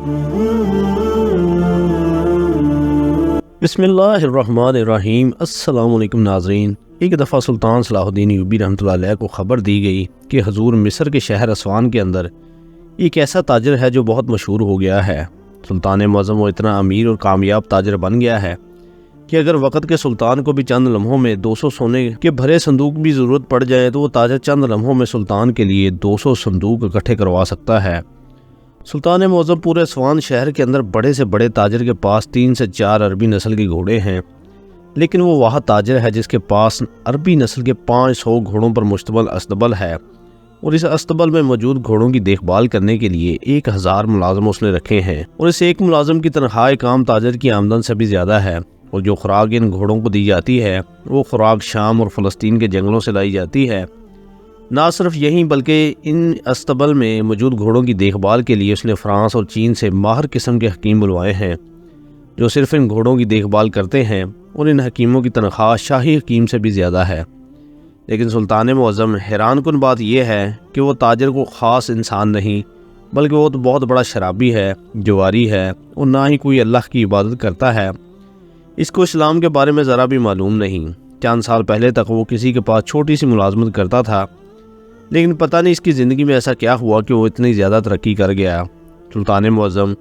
بسم اللہ الرحمن الرحیم۔ السلام علیکم ناظرین۔ ایک دفعہ سلطان صلاح الدین ایوبی رحمۃ اللہ علیہ کو خبر دی گئی کہ حضور مصر کے شہر اسوان کے اندر ایک ایسا تاجر ہے جو بہت مشہور ہو گیا ہے۔ سلطان معظم وہ اتنا امیر اور کامیاب تاجر بن گیا ہے کہ اگر وقت کے سلطان کو بھی چند لمحوں میں 200 سونے کے بھرے صندوق بھی ضرورت پڑ جائے تو وہ تاجر چند لمحوں میں سلطان کے لیے 200 صندوق اکٹھے کروا سکتا ہے۔ سلطان معظم پورے اسوان شہر کے اندر بڑے سے بڑے تاجر کے پاس 3 سے 4 عربی نسل کے گھوڑے ہیں، لیکن وہ واحد تاجر ہے جس کے پاس عربی نسل کے 500 گھوڑوں پر مشتمل استبل ہے، اور اس استبل میں موجود گھوڑوں کی دیکھ بھال کرنے کے لیے 1000 ملازم اس نے رکھے ہیں، اور اس ایک ملازم کی تنخواہ ایک عام تاجر کی آمدن سے بھی زیادہ ہے۔ اور جو خوراک ان گھوڑوں کو دی جاتی ہے وہ خوراک شام اور فلسطین کے جنگلوں سے لائی جاتی ہے۔ نہ صرف یہی بلکہ ان استبل میں موجود گھوڑوں کی دیکھ بھال کے لیے اس نے فرانس اور چین سے ماہر قسم کے حکیم بلوائے ہیں جو صرف ان گھوڑوں کی دیکھ بھال کرتے ہیں، اور ان حکیموں کی تنخواہ شاہی حکیم سے بھی زیادہ ہے۔ لیکن سلطان معظم حیران کن بات یہ ہے کہ وہ تاجر کو خاص انسان نہیں بلکہ وہ تو بہت بڑا شرابی ہے، جواری ہے، اور نہ ہی کوئی اللہ کی عبادت کرتا ہے۔ اس کو اسلام کے بارے میں ذرا بھی معلوم نہیں۔ چند سال پہلے تک وہ کسی کے پاس چھوٹی سی ملازمت کرتا تھا، لیکن پتہ نہیں اس کی زندگی میں ایسا کیا ہوا کہ وہ اتنی زیادہ ترقی کر گیا۔ سلطان معظم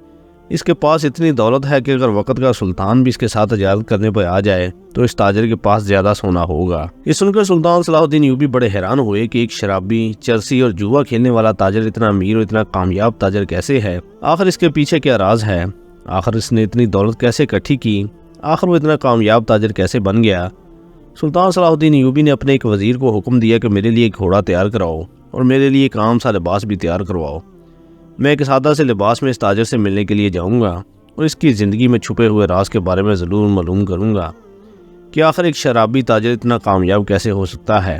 اس کے پاس اتنی دولت ہے کہ اگر وقت کا سلطان بھی اس کے ساتھ اجازت کرنے پر آ جائے تو اس تاجر کے پاس زیادہ سونا ہوگا۔ یہ سن کر سلطان صلاح الدین ایوبی بڑے حیران ہوئے کہ ایک شرابی، چرسی اور جوا کھیلنے والا تاجر اتنا امیر اور اتنا کامیاب تاجر کیسے ہے؟ آخر اس کے پیچھے کیا راز ہے؟ آخر اس نے اتنی دولت کیسے اکٹھی کی؟ آخر وہ اتنا کامیاب تاجر کیسے بن گیا؟ سلطان صلاح الدین ایوبی نے اپنے ایک وزیر کو حکم دیا کہ میرے لیے ایک گھوڑا تیار کراؤ اور میرے لیے ایک عام سا لباس بھی تیار کرواؤ۔ میں ایک سادہ سے لباس میں اس تاجر سے ملنے کے لیے جاؤں گا اور اس کی زندگی میں چھپے ہوئے راز کے بارے میں ضرور معلوم کروں گا کہ آخر ایک شرابی تاجر اتنا کامیاب کیسے ہو سکتا ہے۔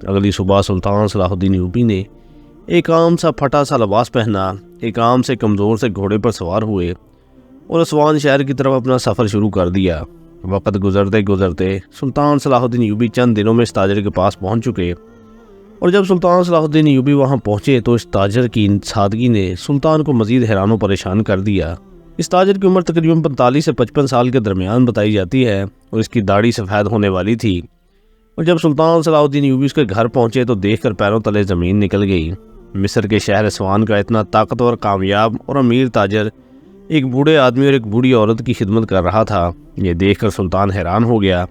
اگلی صبح سلطان صلاح الدین ایوبی نے ایک عام سا پھٹا سا لباس پہنا، ایک عام سے کمزور سے گھوڑے پر سوار ہوئے اور اسوان شہر کی طرف اپنا سفر شروع کر دیا۔ وقت گزرتے گزرتے سلطان صلاح الدین ایوبی چند دنوں میں اس تاجر کے پاس پہنچ چکے، اور جب سلطان صلاح الدین ایوبی وہاں پہنچے تو اس تاجر کی سادگی نے سلطان کو مزید حیران و پریشان کر دیا۔ اس تاجر کی عمر تقریباً 45 سے 55 سال کے درمیان بتائی جاتی ہے، اور اس کی داڑھی سفید ہونے والی تھی، اور جب سلطان صلاح الدین ایوبی اس کے گھر پہنچے تو دیکھ کر پیروں تلے زمین نکل گئی۔ مصر کے شہر اسوان کا اتنا طاقتور، کامیاب اور امیر تاجر ایک بوڑھے آدمی اور ایک بوڑھی عورت کی خدمت کر رہا تھا۔ یہ دیکھ کر سلطان حیران ہو گیا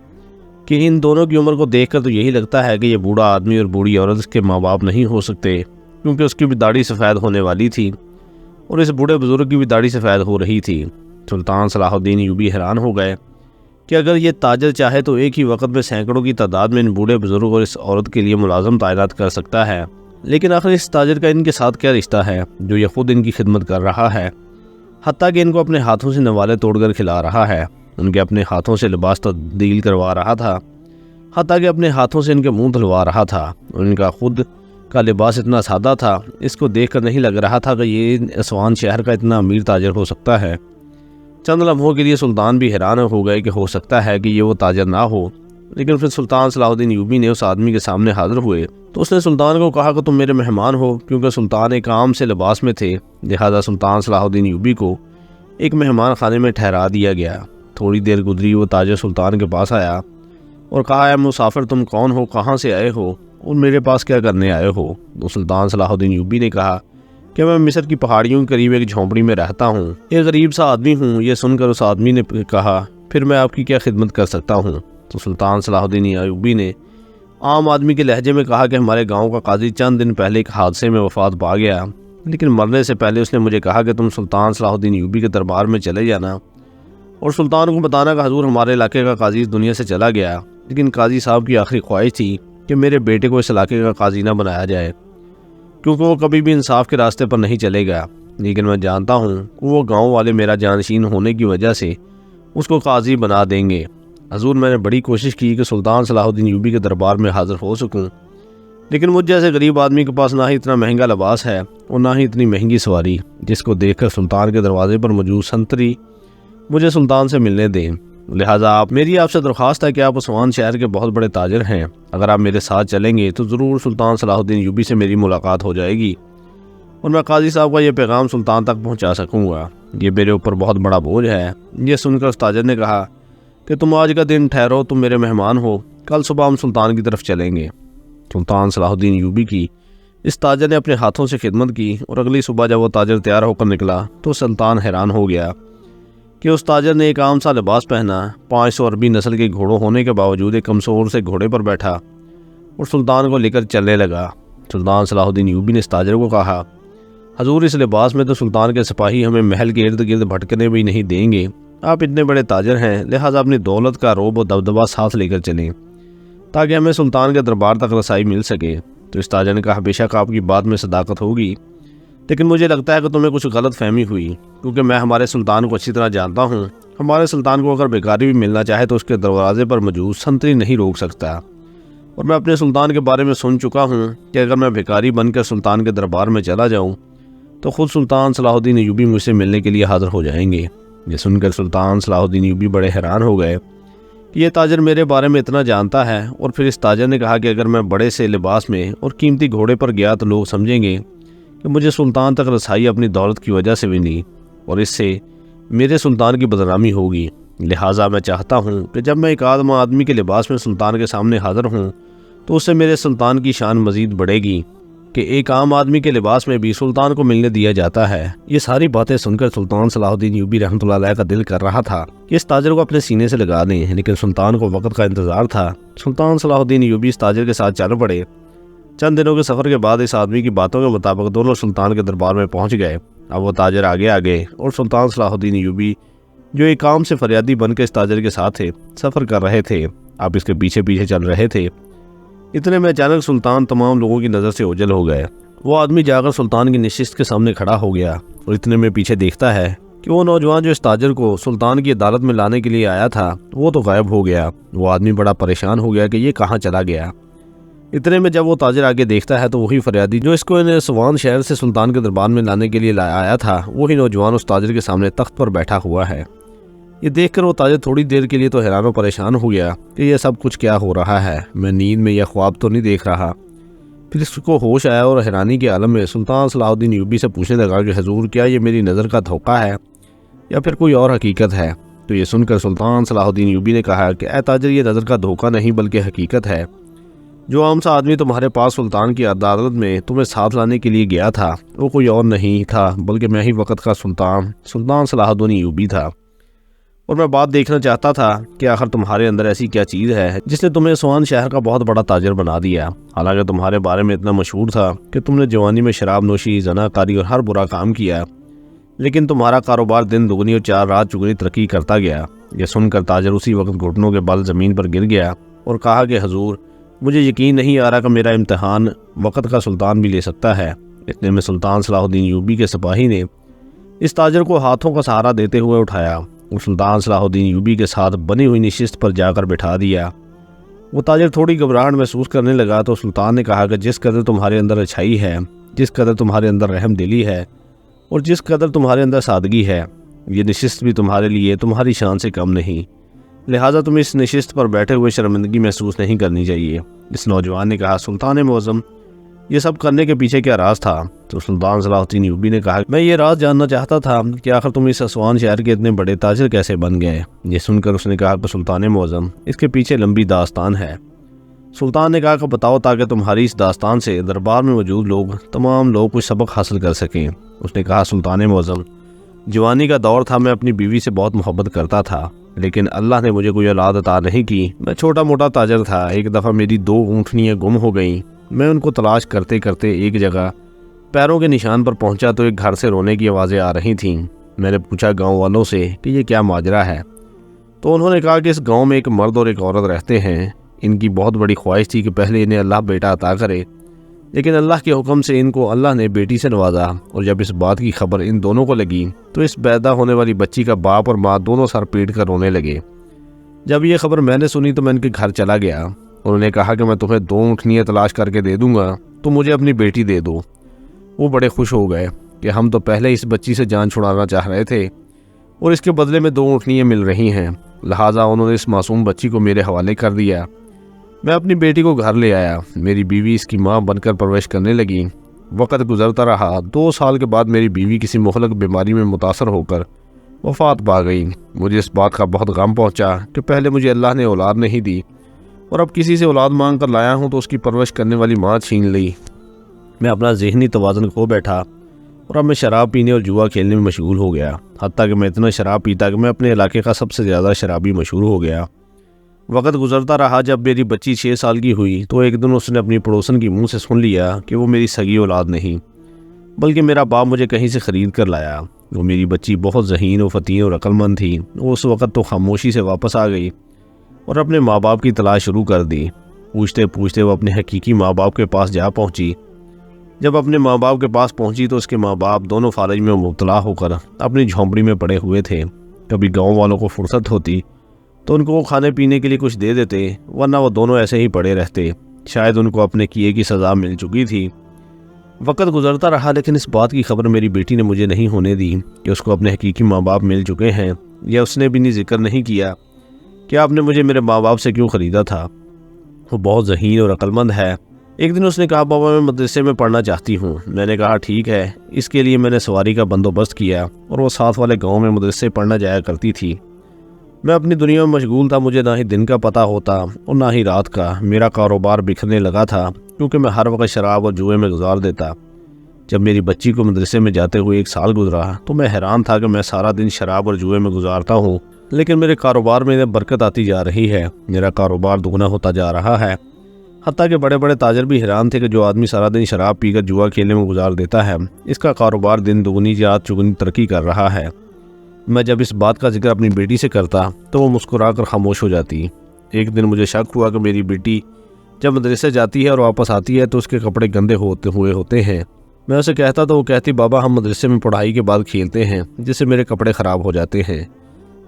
کہ ان دونوں کی عمر کو دیکھ کر تو یہی لگتا ہے کہ یہ بوڑھا آدمی اور بوڑھی عورت اس کے ماں باپ نہیں ہو سکتے، کیونکہ اس کی بھی داڑھی سفید ہونے والی تھی اور اس بوڑھے بزرگ کی بھی داڑھی سفید ہو رہی تھی۔ سلطان صلاح الدین ایوبی حیران ہو گئے کہ اگر یہ تاجر چاہے تو ایک ہی وقت میں سینکڑوں کی تعداد میں ان بوڑھے بزرگ اور اس عورت کے لیے ملازم تعینات کر سکتا ہے، لیکن آخر اس تاجر کا ان کے ساتھ کیا رشتہ ہے جو یہ خود ان کی خدمت کر رہا ہے، حتیٰ کہ ان کو اپنے ہاتھوں سے نوالے توڑ کر کھلا رہا ہے، ان کے اپنے ہاتھوں سے لباس تبدیل کروا رہا تھا، حتیٰ کہ اپنے ہاتھوں سے ان کے منہ دھلوا رہا تھا، اور ان کا خود کا لباس اتنا سادہ تھا، اس کو دیکھ کر نہیں لگ رہا تھا کہ یہ اسوان شہر کا اتنا امیر تاجر ہو سکتا ہے۔ چند لمحوں کے لیے سلطان بھی حیران ہو گئے کہ ہو سکتا ہے کہ یہ وہ تاجر نہ ہو، لیکن پھر سلطان صلاح الدین ایوبی نے اس آدمی کے سامنے حاضر ہوئے تو اس نے سلطان کو کہا کہ تم میرے مہمان ہو، کیونکہ سلطان ایک عام سے لباس میں تھے، لہذا سلطان صلاح الدین ایوبی کو ایک مہمان خانے میں ٹھہرا دیا گیا۔ تھوڑی دیر گزری، وہ تاجر سلطان کے پاس آیا اور کہا، اے مسافر، تم کون ہو، کہاں سے آئے ہو اور میرے پاس کیا کرنے آئے ہو؟ تو سلطان صلاح الدین ایوبی نے کہا کہ میں مصر کی پہاڑیوں کے قریب ایک جھونپڑی میں رہتا ہوں، ایک غریب سا آدمی ہوں۔ یہ سن کر اس آدمی نے کہا، پھر میں آپ کی کیا خدمت کر سکتا ہوں؟ تو سلطان صلاح الدین ایوبی نے عام آدمی کے لہجے میں کہا کہ ہمارے گاؤں کا قاضی چند دن پہلے ایک حادثے میں وفات پا گیا، لیکن مرنے سے پہلے اس نے مجھے کہا کہ تم سلطان صلاح الدین ایوبی کے دربار میں چلے جانا اور سلطان کو بتانا کہ حضور ہمارے علاقے کا قاضی اس دنیا سے چلا گیا، لیکن قاضی صاحب کی آخری خواہش تھی کہ میرے بیٹے کو اس علاقے کا قاضی نہ بنایا جائے، کیونکہ وہ کبھی بھی انصاف کے راستے پر نہیں چلے گا، لیکن میں جانتا ہوں کہ وہ گاؤں والے میرا جانشین ہونے کی وجہ سے اس کو قاضی بنا دیں گے۔ حضور میں نے بڑی کوشش کی کہ سلطان صلاح الدین ایوبی کے دربار میں حاضر ہو سکوں، لیکن مجھ جیسے غریب آدمی کے پاس نہ ہی اتنا مہنگا لباس ہے اور نہ ہی اتنی مہنگی سواری، جس کو دیکھ کر سلطان کے دروازے پر موجود سنتری مجھے سلطان سے ملنے دیں۔ لہٰذا میری آپ سے درخواست ہے کہ آپ اسوان شہر کے بہت بڑے تاجر ہیں، اگر آپ میرے ساتھ چلیں گے تو ضرور سلطان صلاح الدین ایوبی سے میری ملاقات ہو جائے گی اور میں قاضی صاحب کا یہ پیغام سلطان تک پہنچا سکوں گا۔ یہ میرے اوپر بہت بڑا بوجھ ہے۔ یہ سن کر اس تاجر نے کہا کہ تم آج کا دن ٹھہرو، تم میرے مہمان ہو، کل صبح ہم سلطان کی طرف چلیں گے۔ سلطان صلاح الدین ایوبی کی اس تاجر نے اپنے ہاتھوں سے خدمت کی، اور اگلی صبح جب وہ تاجر تیار ہو کر نکلا تو سلطان حیران ہو گیا کہ اس تاجر نے ایک عام سا لباس پہنا، 500 عربی نسل کے گھوڑوں ہونے کے باوجود ایک کمزور سے گھوڑے پر بیٹھا اور سلطان کو لے کر چلنے لگا۔ سلطان صلاح الدین ایوبی نے اس تاجر کو کہا، حضور اس لباس میں تو سلطان کے سپاہی ہمیں محل کے ارد گرد بھٹکنے بھی نہیں دیں گے، آپ اتنے بڑے تاجر ہیں، لہٰذا اپنی دولت کا روب و دبدبہ ساتھ لے کر چلیں تاکہ ہمیں سلطان کے دربار تک رسائی مل سکے۔ تو اس تاجر نے کہا، بے شک آپ کی بات میں صداقت ہوگی، لیکن مجھے لگتا ہے کہ تمہیں کچھ غلط فہمی ہوئی، کیونکہ میں ہمارے سلطان کو اچھی طرح جانتا ہوں۔ ہمارے سلطان کو اگر بھکاری بھی ملنا چاہے تو اس کے دروازے پر موجود سنتری نہیں روک سکتا، اور میں اپنے سلطان کے بارے میں سن چکا ہوں کہ اگر میں بھکاری بن کر سلطان کے دربار میں چلا جاؤں تو خود سلطان صلاح الدین ایوبی مجھ سے ملنے کے لیے حاضر ہو جائیں گے۔ یہ سن کر سلطان صلاح الدین ایوبی بڑے حیران ہو گئے کہ یہ تاجر میرے بارے میں اتنا جانتا ہے، اور پھر اس تاجر نے کہا کہ اگر میں بڑے سے لباس میں اور قیمتی گھوڑے پر گیا تو لوگ سمجھیں گے کہ مجھے سلطان تک رسائی اپنی دولت کی وجہ سے ملی، اور اس سے میرے سلطان کی بدنامی ہوگی۔ لہٰذا میں چاہتا ہوں کہ جب میں ایک عام آدمی کے لباس میں سلطان کے سامنے حاضر ہوں تو اس سے میرے سلطان کی شان مزید بڑھے گی کہ ایک عام آدمی کے لباس میں بھی سلطان کو ملنے دیا جاتا ہے۔ یہ ساری باتیں سن کر سلطان صلاح الدین ایوبی رحمۃ اللہ علیہ کا دل کر رہا تھا کہ اس تاجر کو اپنے سینے سے لگا دیں، لیکن سلطان کو وقت کا انتظار تھا۔ سلطان صلاح الدین ایوبی اس تاجر کے ساتھ چل پڑے۔ چند دنوں کے سفر کے بعد اس آدمی کی باتوں کے مطابق دونوں سلطان کے دربار میں پہنچ گئے۔ اب وہ تاجر آگے آگے اور سلطان صلاح الدین ایوبی جو ایک عام سے فریادی بن کے اس تاجر کے ساتھ تھے سفر کر رہے تھے، اب اس کے پیچھے پیچھے چل رہے تھے۔ اتنے میں اچانک سلطان تمام لوگوں کی نظر سے اوجھل ہو گئے۔ وہ آدمی جا کر سلطان کی نشست کے سامنے کھڑا ہو گیا، اور اتنے میں پیچھے دیکھتا ہے کہ وہ نوجوان جو اس تاجر کو سلطان کی عدالت میں لانے کے لیے آیا تھا وہ تو غائب ہو گیا۔ وہ آدمی بڑا پریشان ہو گیا کہ یہ کہاں چلا گیا۔ اتنے میں جب وہ تاجر آگے دیکھتا ہے تو وہی فریادی جو اس کو اسوان شہر سے سلطان کے دربار میں لانے کے لیے آیا تھا، وہی نوجوان اس تاجر کے سامنے تخت پر بیٹھا ہوا ہے۔ یہ دیکھ کر وہ تاجر تھوڑی دیر کے لیے تو حیران و پریشان ہو گیا کہ یہ سب کچھ کیا ہو رہا ہے، میں نیند میں یا خواب تو نہیں دیکھ رہا۔ پھر اس کو ہوش آیا اور حیرانی کے عالم میں سلطان صلاح الدین ایوبی سے پوچھنے لگا کہ حضور کیا یہ میری نظر کا دھوکہ ہے یا پھر کوئی اور حقیقت ہے؟ تو یہ سن کر سلطان صلاح الدین ایوبی نے کہا کہ اے تاجر، یہ نظر کا دھوکہ نہیں بلکہ حقیقت ہے۔ جو عام سا آدمی تمہارے پاس سلطان کی عدالت میں تمہیں ساتھ لانے کے لیے گیا تھا وہ کوئی اور نہیں تھا بلکہ میں ہی وقت کا سلطان صلاح الدین ایوبی تھا، اور میں بات دیکھنا چاہتا تھا کہ آخر تمہارے اندر ایسی کیا چیز ہے جس نے تمہیں اسوان شہر کا بہت بڑا تاجر بنا دیا۔ حالانکہ تمہارے بارے میں اتنا مشہور تھا کہ تم نے جوانی میں شراب نوشی، زنا کاری اور ہر برا کام کیا، لیکن تمہارا کاروبار دن دگنی اور 4 رات چگنی ترقی کرتا گیا۔ یہ سن کر تاجر اسی وقت گھٹنوں کے بل زمین پر گر گیا اور کہا کہ حضور، مجھے یقین نہیں آ رہا کہ میرا امتحان وقت کا سلطان بھی لے سکتا ہے۔ اتنے میں سلطان صلاح الدین ایوبی کے سپاہی نے اس تاجر کو ہاتھوں کا سہارا دیتے ہوئے اٹھایا اور سلطان صلاح الدین ایوبی کے ساتھ بنی ہوئی نشست پر جا کر بٹھا دیا۔ وہ تاجر تھوڑی گھبراہٹ محسوس کرنے لگا تو سلطان نے کہا کہ جس قدر تمہارے اندر اچھائی ہے، جس قدر تمہارے اندر رحم دلی ہے اور جس قدر تمہارے اندر سادگی ہے، یہ نشست بھی تمہارے لیے تمہاری شان سے کم نہیں، لہٰذا تم اس نشست پر بیٹھے ہوئے شرمندگی محسوس نہیں کرنی چاہیے۔ اس نوجوان نے کہا، سلطان معظم، یہ سب کرنے کے پیچھے کیا راز تھا؟ تو سلطان صلاح الدین ایوبی نے کہا، میں یہ راز جاننا چاہتا تھا کہ آخر تم اس اسوان شہر کے اتنے بڑے تاجر کیسے بن گئے۔ یہ سن کر اس نے کہا کہ سلطان معظم، اس کے پیچھے لمبی داستان ہے۔ سلطان نے کہا کہ بتاؤ تاکہ تمہاری اس داستان سے دربار میں موجود تمام لوگ کچھ سبق حاصل کر سکیں۔ اس نے کہا، سلطان معظم، جوانی کا دور تھا، میں اپنی بیوی سے بہت محبت کرتا تھا، لیکن اللہ نے مجھے کوئی اولاد عطا نہیں کی۔ میں چھوٹا موٹا تاجر تھا، ایک دفعہ میری 2 اونٹنیاں گم ہو گئیں۔ میں ان کو تلاش کرتے کرتے ایک جگہ پیروں کے نشان پر پہنچا تو ایک گھر سے رونے کی آوازیں آ رہی تھیں۔ میں نے پوچھا گاؤں والوں سے کہ یہ کیا ماجرا ہے، تو انہوں نے کہا کہ اس گاؤں میں ایک مرد اور ایک عورت رہتے ہیں۔ ان کی بہت بڑی خواہش تھی کہ پہلے انہیں اللہ بیٹا عطا کرے، لیکن اللہ کے حکم سے ان کو اللہ نے بیٹی سے نوازا، اور جب اس بات کی خبر ان دونوں کو لگی تو اس پیدا ہونے والی بچی کا باپ اور ماں دونوں سر پیٹ کر رونے لگے۔ جب یہ خبر میں نے سنی تو میں ان کے گھر چلا گیا۔ انہوں نے کہا کہ میں تمہیں 2 اونٹنیاں تلاش کر کے دے دوں گا، تو مجھے اپنی بیٹی دے دو۔ وہ بڑے خوش ہو گئے کہ ہم تو پہلے اس بچی سے جان چھڑانا چاہ رہے تھے اور اس کے بدلے میں 2 اونٹنیاں مل رہی ہیں، لہٰذا انہوں نے اس معصوم بچی کو میرے حوالے کر دیا۔ میں اپنی بیٹی کو گھر لے آیا، میری بیوی اس کی ماں بن کر پرورش کرنے لگی۔ وقت گزرتا رہا۔ 2 سال کے بعد میری بیوی کسی مہلک بیماری میں متاثر ہو کر وفات پا گئی۔ مجھے اس بات کا بہت غم پہنچا کہ پہلے مجھے اللہ نے اولاد نہیں دی اور اب کسی سے اولاد مانگ کر لایا ہوں تو اس کی پرورش کرنے والی ماں چھین لی۔ میں اپنا ذہنی توازن کھو بیٹھا اور اب میں شراب پینے اور جوا کھیلنے میں مشغول ہو گیا، حتیٰ کہ میں اتنا شراب پیتا کہ میں اپنے علاقے کا سب سے زیادہ شرابی مشہور ہو گیا۔ وقت گزرتا رہا۔ جب میری بچی 6 سال کی ہوئی تو ایک دن اس نے اپنی پڑوسن کی منہ سے سن لیا کہ وہ میری سگی اولاد نہیں بلکہ میرا باپ مجھے کہیں سے خرید کر لایا۔ وہ میری بچی بہت ذہین و فطین اور عقل مند تھی۔ وہ اس وقت تو خاموشی سے واپس آ گئی اور اپنے ماں باپ کی تلاش شروع کر دی۔ پوچھتے پوچھتے وہ اپنے حقیقی ماں باپ کے پاس جا پہنچی۔ جب اپنے ماں باپ کے پاس پہنچی تو اس کے ماں باپ دونوں فالج میں مبتلا ہو کر اپنی جھونپڑی میں پڑے ہوئے تھے۔ کبھی گاؤں والوں کو فرصت ہوتی تو ان کو وہ کھانے پینے کے لیے کچھ دے دیتے، ورنہ وہ دونوں ایسے ہی پڑے رہتے۔ شاید ان کو اپنے کیے کی سزا مل چکی تھی۔ وقت گزرتا رہا لیکن اس بات کی خبر میری بیٹی نے مجھے نہیں ہونے دی کہ اس کو اپنے حقیقی ماں باپ مل چکے ہیں، یا اس نے بھی ذکر نہیں کیا کہ آپ نے مجھے میرے ماں باپ سے کیوں خریدا تھا۔ وہ بہت ذہین اور عقل مند ہے۔ ایک دن اس نے کہا بابا میں مدرسے میں پڑھنا چاہتی ہوں۔ میں نے کہا ٹھیک ہے۔ اس کے لیے میں نے سواری کا بندوبست کیا اور وہ ساتھ والے گاؤں میں مدرسے پڑھنا جایا کرتی تھی۔ میں اپنی دنیا میں مشغول تھا، مجھے نہ ہی دن کا پتہ ہوتا اور نہ ہی رات کا۔ میرا کاروبار بکھرنے لگا تھا کیونکہ میں ہر وقت شراب اور جوئے میں گزار دیتا۔ جب میری بچی کو مدرسے میں جاتے ہوئے 1 سال گزرا تو میں حیران تھا کہ میں سارا دن شراب اور جوئے میں گزارتا ہوں، لیکن میرے کاروبار میں برکت آتی جا رہی ہے، میرا کاروبار دگنا ہوتا جا رہا ہے۔ حتیٰ کہ بڑے بڑے تاجر بھی حیران تھے کہ جو آدمی سارا دن شراب پی کر جوا کھیلنے میں گزار دیتا ہے، اس کا کاروبار دن دگنی رات چگنی ترقی کر رہا ہے۔ میں جب اس بات کا ذکر اپنی بیٹی سے کرتا تو وہ مسکرا کر خاموش ہو جاتی۔ ایک دن مجھے شک ہوا کہ میری بیٹی جب مدرسے جاتی ہے اور واپس آتی ہے تو اس کے کپڑے گندے ہوتے ہیں۔ میں اسے کہتا تو وہ کہتی بابا ہم مدرسے میں پڑھائی کے بعد کھیلتے ہیں جس سے میرے کپڑے خراب ہو جاتے ہیں،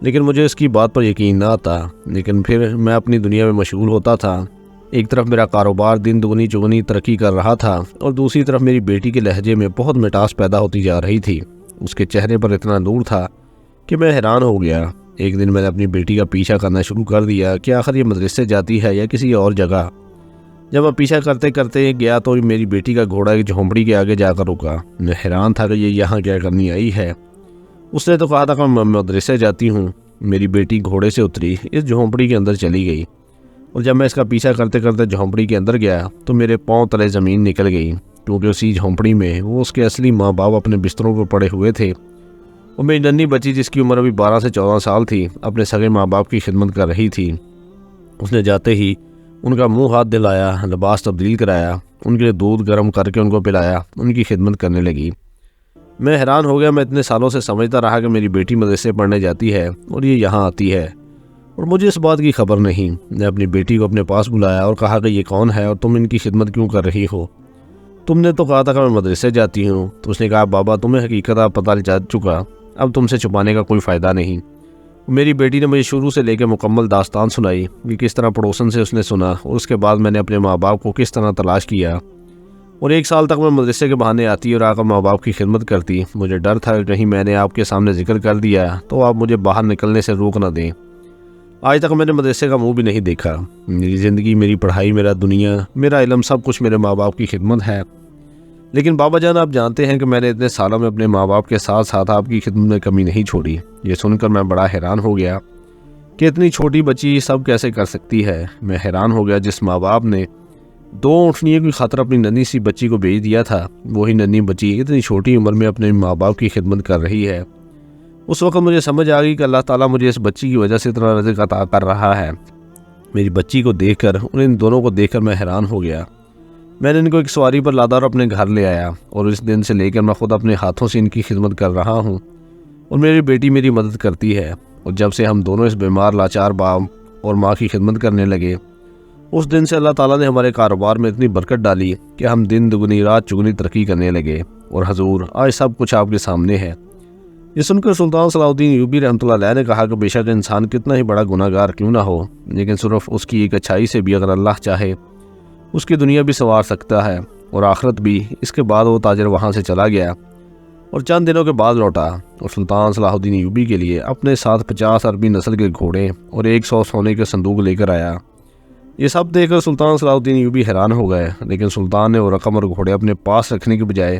لیکن مجھے اس کی بات پر یقین نہ آتا۔ لیکن پھر میں اپنی دنیا میں مشغول ہوتا تھا۔ ایک طرف میرا کاروبار دن دگنی چگنی ترقی کر رہا تھا اور دوسری طرف میری بیٹی کے لہجے میں بہت مٹاس پیدا ہوتی جا رہی تھی۔ اس کے چہرے پر اتنا نور تھا کہ میں حیران ہو گیا۔ ایک دن میں نے اپنی بیٹی کا پیچھا کرنا شروع کر دیا کہ آخر یہ مدرسے جاتی ہے یا کسی اور جگہ۔ جب میں پیچھا کرتے کرتے گیا تو میری بیٹی کا گھوڑا ایک جھونپڑی کے آگے جا کر رکا۔ میں حیران تھا کہ یہ یہاں کیا کرنی آئی ہے۔ اس نے تو کہا تھا کہ میں مدرسے جاتی ہوں۔ میری بیٹی گھوڑے سے اتری، اس جھونپڑی کے اندر چلی گئی، اور جب میں اس کا پیچھا کرتے کرتے جھونپڑی کے اندر گیا تو میرے پاؤں تلے زمین نکل گئی، کیونکہ اسی جھونپڑی میں وہ اس کے اصلی ماں باپ اپنے بستروں پر پڑے ہوئے تھے۔ اور میری ننھی بچی جس کی عمر ابھی 12 سے 14 سال تھی اپنے سگے ماں باپ کی خدمت کر رہی تھی۔ اس نے جاتے ہی ان کا منہ ہاتھ دلایا، لباس تبدیل کرایا، ان کے لیے دودھ گرم کر کے ان کو پلایا، ان کی خدمت کرنے لگی۔ میں حیران ہو گیا۔ میں اتنے سالوں سے سمجھتا رہا کہ میری بیٹی مدرسے پڑھنے جاتی ہے اور یہ یہاں آتی ہے، اور مجھے اس بات کی خبر نہیں۔ میں اپنی بیٹی کو اپنے پاس بلایا اور کہا کہ یہ کون ہے اور تم ان کی خدمت کیوں کر رہی ہو؟ تم نے تو کہا تھا کہ میں مدرسے جاتی ہوں۔ تو اس نے کہا بابا تمہیں حقیقت پتہ چل چکا، اب تم سے چھپانے کا کوئی فائدہ نہیں۔ میری بیٹی نے مجھے شروع سے لے کے مکمل داستان سنائی کہ کس طرح پڑوسن سے اس نے سنا اور اس کے بعد میں نے اپنے ماں باپ کو کس طرح تلاش کیا، اور 1 سال تک میں مدرسے کے بہانے آتی اور آ کر ماں باپ کی خدمت کرتی۔ مجھے ڈر تھا کہ کہیں میں نے آپ کے سامنے ذکر کر دیا تو آپ مجھے باہر نکلنے سے روک نہ دیں۔ آج تک میں نے مدرسے کا منہ بھی نہیں دیکھا۔ میری زندگی، میری پڑھائی، میرا دنیا، میرا علم، سب کچھ میرے ماں باپ کی خدمت ہے۔ لیکن بابا جان آپ جانتے ہیں کہ میں نے اتنے سالوں میں اپنے ماں باپ کے ساتھ ساتھ آپ کی خدمت میں کمی نہیں چھوڑی۔ یہ سن کر میں بڑا حیران ہو گیا کہ اتنی چھوٹی بچی یہ سب کیسے کر سکتی ہے۔ میں حیران ہو گیا جس ماں باپ نے 2 اونٹنیوں کی خاطر اپنی ننھی سی بچی کو بھیج دیا تھا، وہی ننھی بچی اتنی چھوٹی عمر میں اپنے ماں باپ کی خدمت کر رہی ہے۔ اس وقت مجھے سمجھ آ گئی کہ اللہ تعالیٰ مجھے اس بچی کی وجہ سے اتنا رزق عطا کر رہا ہے۔ میری بچی کو دیکھ کر، ان دونوں کو دیکھ کر میں حیران ہو گیا۔ میں نے ان کو ایک سواری پر لادا اور اپنے گھر لے آیا، اور اس دن سے لے کر میں خود اپنے ہاتھوں سے ان کی خدمت کر رہا ہوں، اور میری بیٹی میری مدد کرتی ہے۔ اور جب سے ہم دونوں اس بیمار لاچار باپ اور ماں کی خدمت کرنے لگے، اس دن سے اللہ تعالیٰ نے ہمارے کاروبار میں اتنی برکت ڈالی کہ ہم دن دگنی رات چگنی ترقی کرنے لگے۔ اور حضور آج سب کچھ آپ کے سامنے ہے۔ یہ سن کر سلطان صلاح الدین ایوبی رحمۃ اللہ علیہ نے کہا کہ بے شک انسان کتنا ہی بڑا گناہ گار کیوں نہ ہو، لیکن صرف اس کی ایک اچھائی سے بھی اگر اللہ چاہے اس کی دنیا بھی سنوار سکتا ہے اور آخرت بھی۔ اس کے بعد وہ تاجر وہاں سے چلا گیا اور چند دنوں کے بعد لوٹا، اور سلطان صلاح الدین ایوبی کے لیے اپنے ساتھ 50 عربی نسل کے گھوڑے اور 100 سونے کے صندوق لے کر آیا۔ یہ سب دیکھ کر سلطان صلاح الدین ایوبی حیران ہو گئے، لیکن سلطان نے وہ رقم اور گھوڑے اپنے پاس رکھنے کے بجائے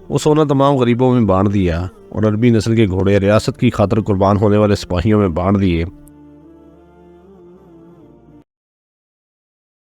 وہ سونا تمام غریبوں میں بانٹ دیا اور عربی نسل کے گھوڑے ریاست کی خاطر قربان ہونے والے سپاہیوں میں بانٹ دیے۔